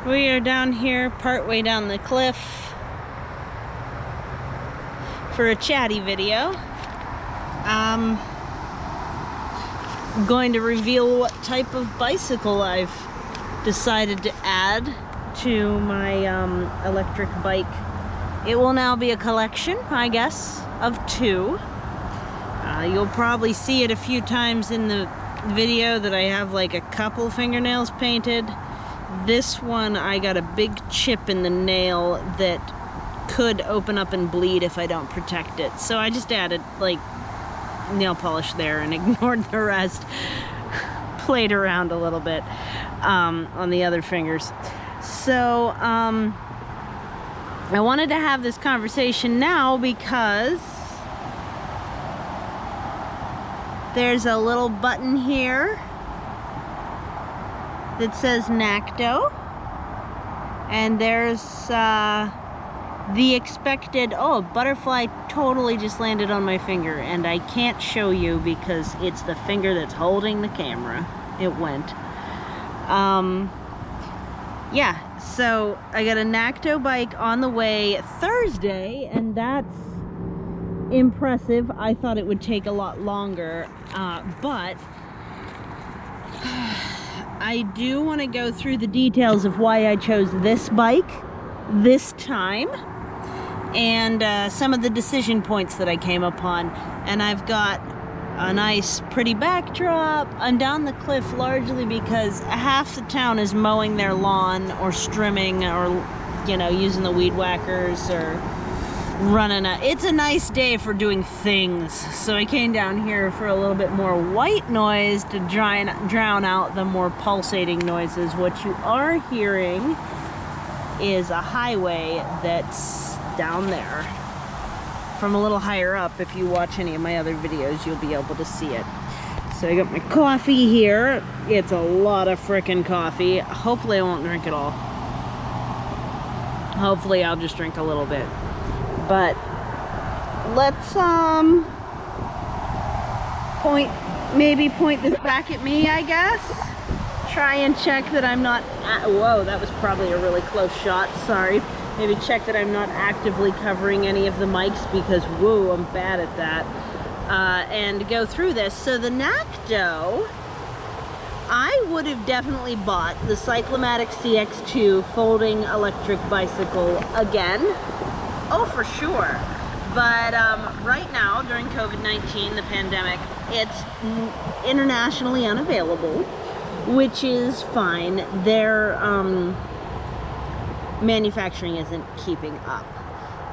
We are down here, partway down the cliff, for a chatty video. I'm going to reveal what type of bicycle I've decided to add to my electric bike. It will now be a collection, I guess, of two. You'll probably see it a few times in the video that I have like a couple fingernails painted. This one, I got a big chip in the nail that could open up and bleed if I don't protect it. So I just added like nail polish there and ignored the rest. Played around a little bit on the other fingers. So I wanted to have this conversation now because there's a little button here that says Nakto, and there's the expected, oh, a butterfly totally just landed on my finger, and I can't show you because it's the finger that's holding the camera. It went. Yeah, so I got a Nakto bike on the way Thursday, and that's impressive. I thought it would take a lot longer, but I do want to go through the details of why I chose this bike this time, and some of the decision points that I came upon. And I've got a nice pretty backdrop and down the cliff, largely because half the town is mowing their lawn or strimming or, you know, using the weed whackers or running it's a nice day for doing things. So I came down here for a little bit more white noise to drown out the more pulsating noises. What you are hearing is a highway that's down there. From a little higher up, if you watch any of my other videos, you'll be able to see it. So I got my coffee here. It's a lot of frickin' coffee. Hopefully I won't drink it all. Hopefully I'll just drink a little bit. But let's point this back at me, I guess. Try and check that I'm not whoa, that was probably a really close shot, sorry. Maybe check that I'm not actively covering any of the mics because whoa, I'm bad at that. And go through this. So the Nakto, I would have definitely bought the Cyclomatic CX2 folding electric bicycle again. Oh, for sure. But right now, during COVID-19, the pandemic, it's internationally unavailable, which is fine. Their manufacturing isn't keeping up.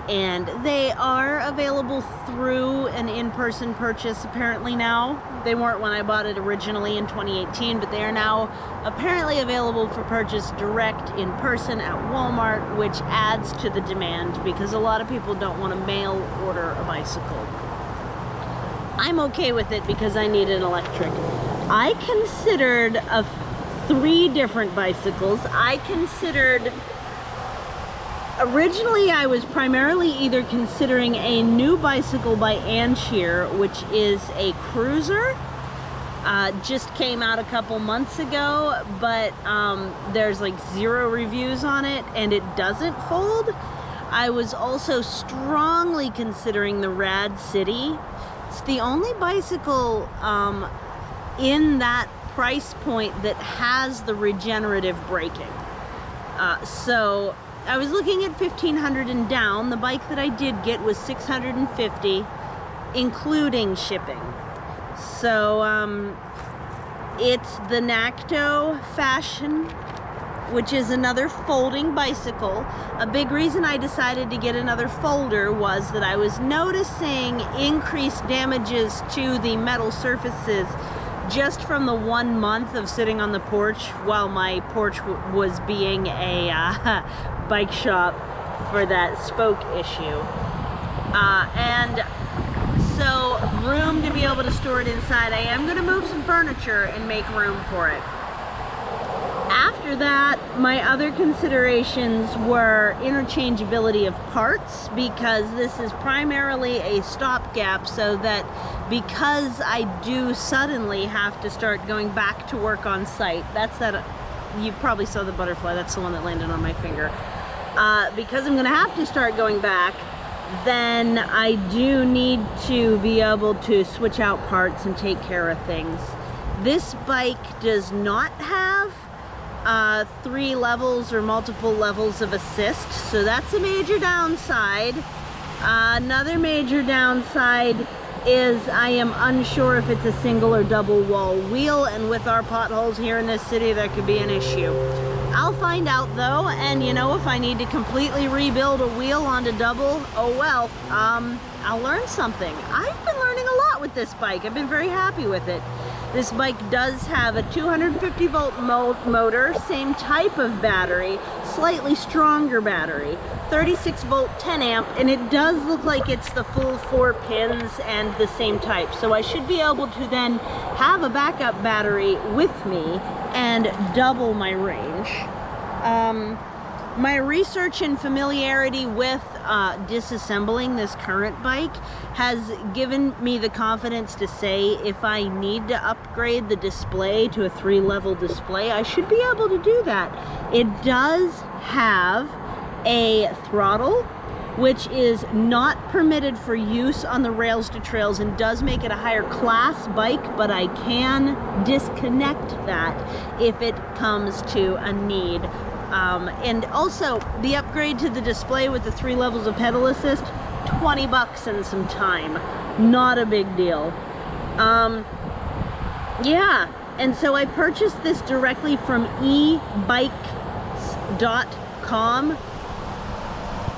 And they are available through an in-person purchase apparently now. They weren't when I bought it originally in 2018, but they are now apparently available for purchase direct in person at Walmart, which adds to the demand because a lot of people don't want to mail order a bicycle. I'm okay with it because I need an electric. I considered 3 different bicycles. Originally, I was primarily either considering a new bicycle by Ancheer, which is a cruiser. Just came out a couple months ago, but there's like 0 reviews on it, and it doesn't fold. I was also strongly considering the Rad City. It's the only bicycle in that price point that has the regenerative braking. So I was looking at $1,500 and down. The bike that I did get was $650, including shipping. So it's the Nakto Fashion, which is another folding bicycle. A big reason I decided to get another folder was that I was noticing increased damages to the metal surfaces just from the 1 month of sitting on the porch while my porch was being a bike shop for that spoke issue. And so room to be able to store it inside. I am going to move some furniture and make room for it. After that, my other considerations were interchangeability of parts, because this is primarily a stopgap, so that because I do suddenly have to start going back to work on site, that's that you probably saw the butterfly. That's the one that landed on my finger. Because I'm gonna have to start going back, then I do need to be able to switch out parts and take care of things. This bike does not have 3 levels or multiple levels of assist, so that's a major downside. Another major downside is I am unsure if it's a single or double wall wheel, and with our potholes here in this city, that could be an issue. I'll find out though, and you know, if I need to completely rebuild a wheel onto double, oh well, I'll learn something. I've been learning a lot with this bike. I've been very happy with it. This bike does have a 250 volt motor, same type of battery, slightly stronger battery, 36 volt 10 amp, and it does look like it's the full 4 pins and the same type. So I should be able to then have a backup battery with me and double my range. My research and familiarity with disassembling this current bike has given me the confidence to say if I need to upgrade the display to a 3-level display, I should be able to do that. It does have a throttle, which is not permitted for use on the rails to trails and does make it a higher class bike, but I can disconnect that if it comes to a need. And also the upgrade to the display with the 3 levels of pedal assist, 20 bucks and some time. Not a big deal. Yeah, and so I purchased this directly from ebikes.com,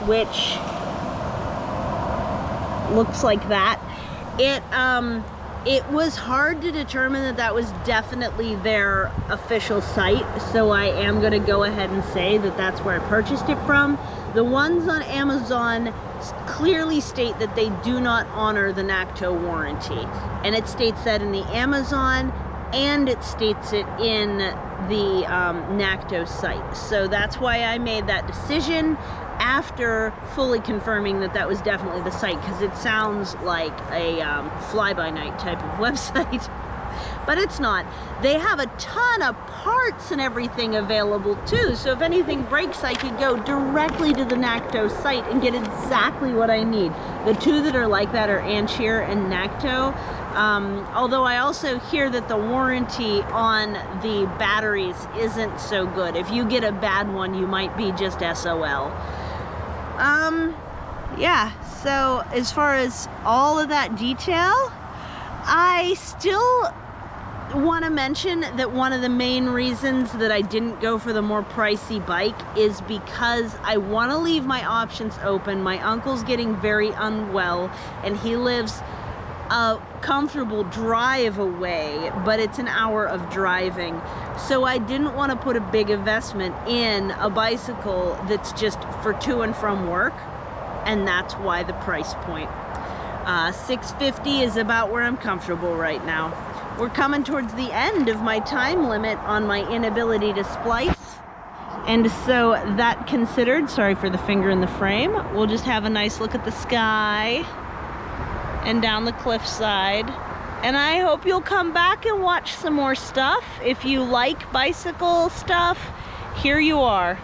which looks like that. It was hard to determine that that was definitely their official site, so I am going to go ahead and say that that's where I purchased it from. The ones on Amazon clearly state that they do not honor the Nakto warranty, and it states that in the Amazon, and it states it in the Nakto site. So that's why I made that decision after fully confirming that that was definitely the site, because it sounds like a fly-by-night type of website. But it's not. They have a ton of parts and everything available too, so if anything breaks, I could go directly to the Nakto site and get exactly what I need. The two that are like that are Ancheer and Nakto. Although I also hear that the warranty on the batteries isn't so good. If you get a bad one, you might be just SOL. Yeah, so as far as all of that detail, I still want to mention that one of the main reasons that I didn't go for the more pricey bike is because I want to leave my options open. My uncle's getting very unwell, and he lives a comfortable drive away, but it's an hour of driving. So I didn't want to put a big investment in a bicycle that's just for to and from work, and that's why the price point. $650 is about where I'm comfortable right now. We're coming towards the end of my time limit on my inability to splice, and so that considered, sorry for the finger in the frame, we'll just have a nice look at the sky and down the cliffside. And I hope you'll come back and watch some more stuff. If you like bicycle stuff, here you are.